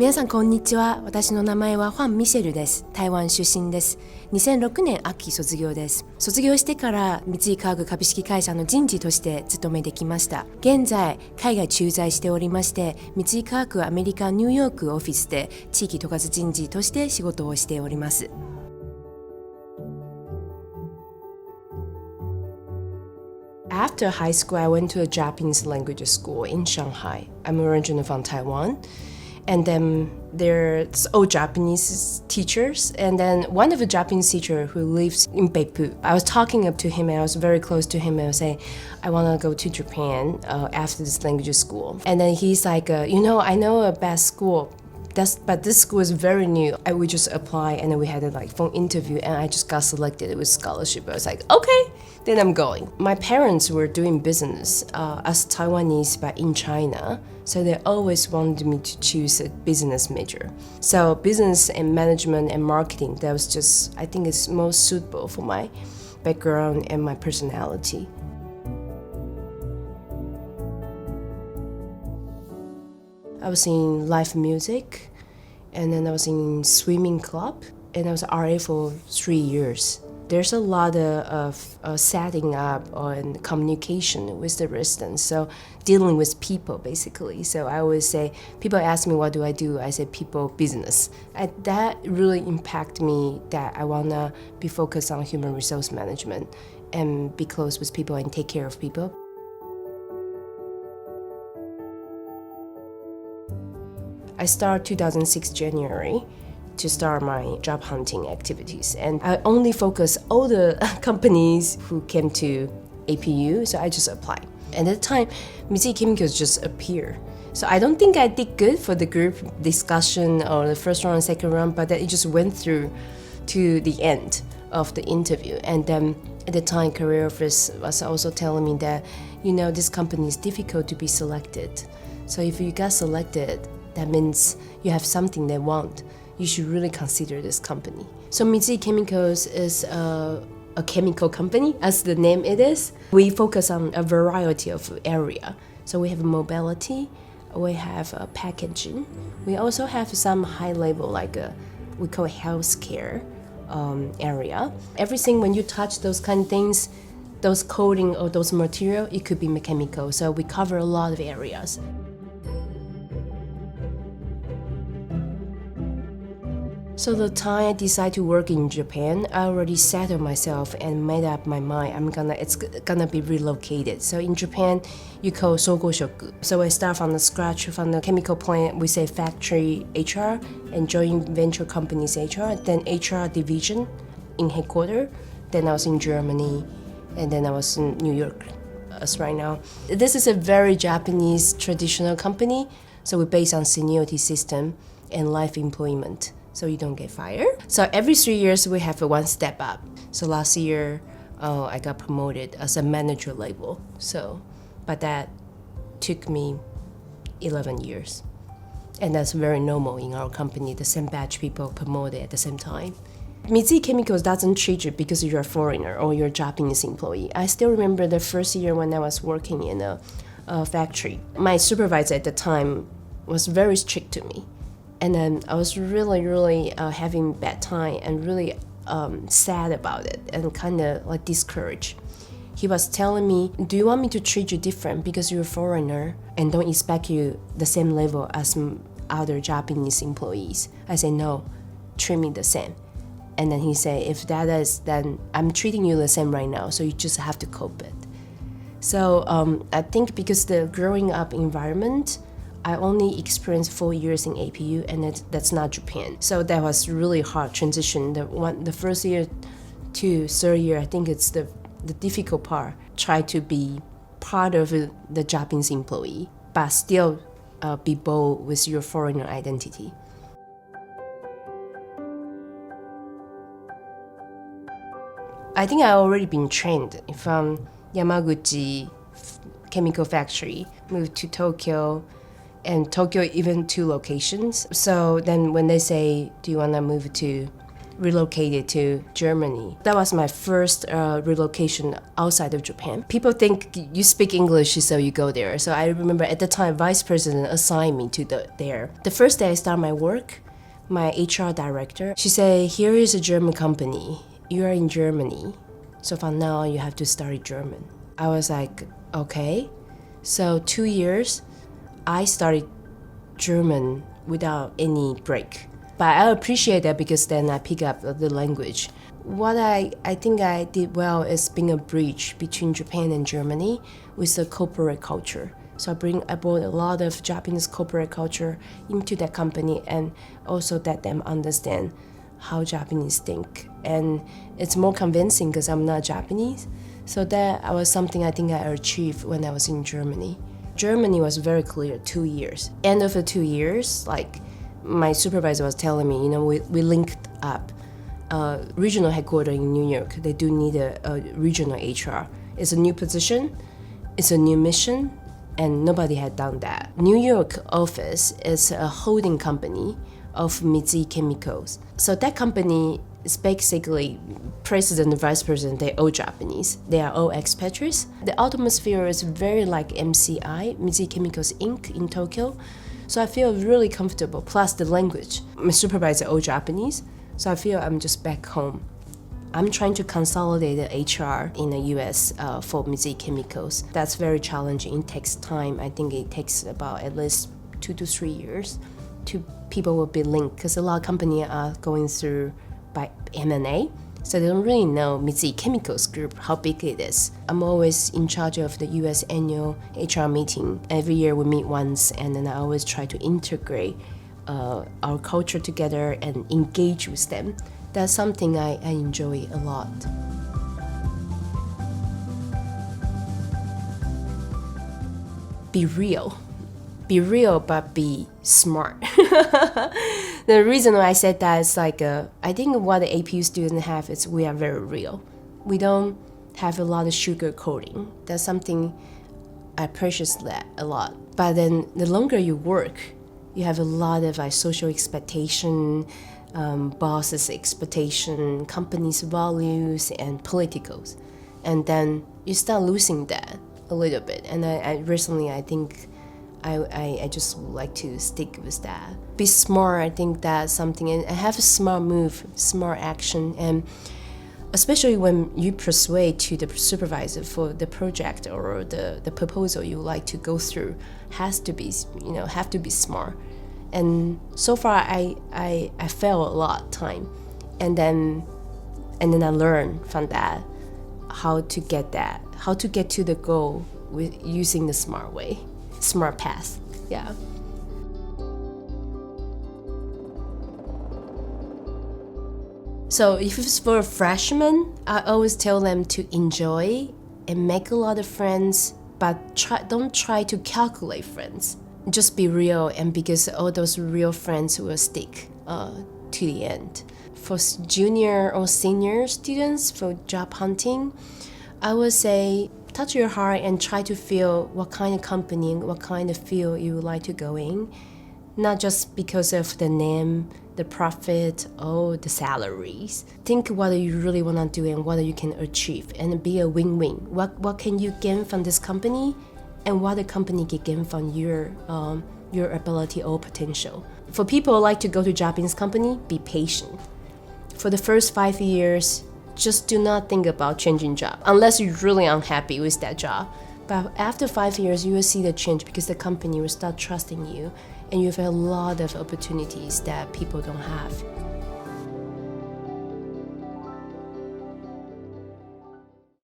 皆さんこんにちは。私の名前はファン・ミシェルです。台湾出身です。2006年秋卒業です。卒業してから三井化学株式会社の人事として勤めてきました。現在海外駐在しておりまして、三井化学アメリカニューヨークオフィスで地域特化人事として仕事をしております。After high school, I went to a Japanese language school in Shanghai. I'm originally from Taiwan. And then there's all Japanese teachers. And then one of the Japanese teacher who lives in APU. I was talking up to him and I was very close to him and I was saying, I want to go to Japan after this language school. And then he's like, I know a best school. But this school is very new. We just applied and then we had a phone interview and I just got selected with scholarship. I was like, okay, then I'm going. My parents were doing business as Taiwanese but in China. So they always wanted me to choose a business major. So business and management and marketing, that was just, I think it's most suitable for my background and my personality. I was in live music, and then I was in swimming club, and I was RA for 3 years. There's a lot of setting up and communication with the residents, so dealing with people basically. So I always say, people ask me what do, I say people business. That really impacted me that I wanna be focused on human resource management and be close with people and take care of people. I started 2006 January to start my job hunting activities, and I only focus all the companies who came to APU, so I just applied. And at the time, Mitsui Chemicals just appeared. So I don't think I did good for the group discussion or the first round and second round, but that it just went through to the end of the interview. And then at the time, career office was also telling me that, this company is difficult to be selected. So if you got selected, that means you have something they want. You should really consider this company. So Mitsui Chemicals is a chemical company, as the name it is. We focus on a variety of area. So we have mobility, we have packaging. We also have some high level, we call it healthcare area. Everything when you touch those kind of things, those coating or those material, it could be mechanical. So we cover a lot of areas. So the time I decided to work in Japan, I already settled myself and made up my mind. It's gonna be relocated. So in Japan, you call sogoshoku. So I start from the scratch, from the chemical plant, we say factory HR, and joint venture companies HR, then HR division in headquarters. Then I was in Germany, and then I was in New York as right now. This is a very Japanese traditional company. So we're based on seniority system and life employment. So you don't get fired. So every 3 years we have one step up. So last year I got promoted as a manager level. But that took me 11 years. And that's very normal in our company. The same batch people promoted at the same time. Mitsui Chemicals doesn't treat you because you're a foreigner or you're a Japanese employee. I still remember the first year when I was working in a factory. My supervisor at the time was very strict to me. And then I was really having bad time and really sad about it and kind of discouraged. He was telling me, do you want me to treat you different because you're a foreigner and don't expect you the same level as other Japanese employees? I said, no, treat me the same. And then he said, if that is, then I'm treating you the same right now, so you just have to cope it. So I think because the growing up environment, I only experienced 4 years in APU, and that's not Japan. So that was really hard transition. The first year to third year, I think it's the difficult part. Try to be part of the Japanese employee, but still be bold with your foreigner identity. I think I already been trained from Yamaguchi chemical factory, moved to Tokyo, and Tokyo even 2 locations. So then when they say, do you want to move to relocated to Germany. That was my first relocation outside of Japan. People think you speak English, so you go there. So I remember at the time, vice president assigned me to there. The first day I started my work, my HR director, she said, here is a German company. You are in Germany. So from now on, you have to study German. I was like, okay. So 2 years, I studied German without any break. But I appreciate that because then I pick up the language. What I think I did well is being a bridge between Japan and Germany with the corporate culture. So I brought a lot of Japanese corporate culture into that company and also let them understand how Japanese think. And it's more convincing because I'm not Japanese. So that was something I think I achieved when I was in Germany. Germany was very clear, 2 years. End of the 2 years, like my supervisor was telling me, we linked up regional headquarters in New York. They do need a regional HR. It's a new position, it's a new mission, and nobody had done that. New York office is a holding company of Mitsui Chemicals. So that company is basically president and vice president, they're all Japanese. They are all expatriates. The atmosphere is very like MCI, Mitsui Chemicals Inc. in Tokyo. So I feel really comfortable, plus the language. My supervisor all Japanese, so I feel I'm just back home. I'm trying to consolidate the HR in the US for Mitsui Chemicals. That's very challenging. It takes time. I think it takes about at least 2 to 3 years to people will be linked because a lot of companies are going through by M&A. So they don't really know Mitsui Chemicals Group, how big it is. I'm always in charge of the US annual HR meeting. Every year we meet once, and then I always try to integrate our culture together and engage with them. That's something I enjoy a lot. Be real. Be real, but be smart. The reason why I said that is like, I think what the APU students have is we are very real. We don't have a lot of sugar coating. That's something I appreciate that a lot. But then the longer you work, you have a lot of social expectation, bosses' expectation, companies' values, and politicals. And then you start losing that a little bit. And I recently, I think I just would like to stick with that. Be smart, I think that's something, and have a smart move, smart action, and especially when you persuade to the supervisor for the project or the proposal you like to go through, have to be smart. And so far I failed a lot of time, and then I learned from that how to get to the goal with using the smart way. Smart path, yeah. So if it's for a freshman, I always tell them to enjoy and make a lot of friends, but don't try to calculate friends. Just be real, and because all those real friends will stick to the end. For junior or senior students, for job hunting, I would say touch your heart and try to feel what kind of company, what kind of field you would like to go in. Not just because of the name, the profit, or the salaries. Think what you really want to do and what you can achieve, and be a win-win. What can you gain from this company, and what the company can gain from your ability or potential. For people who like to go to Japanese company, be patient. For the first 5 years, just do not think about changing job unless you're really unhappy with that job. But after 5 years, you will see the change because the company will start trusting you, and you have a lot of opportunities that people don't have.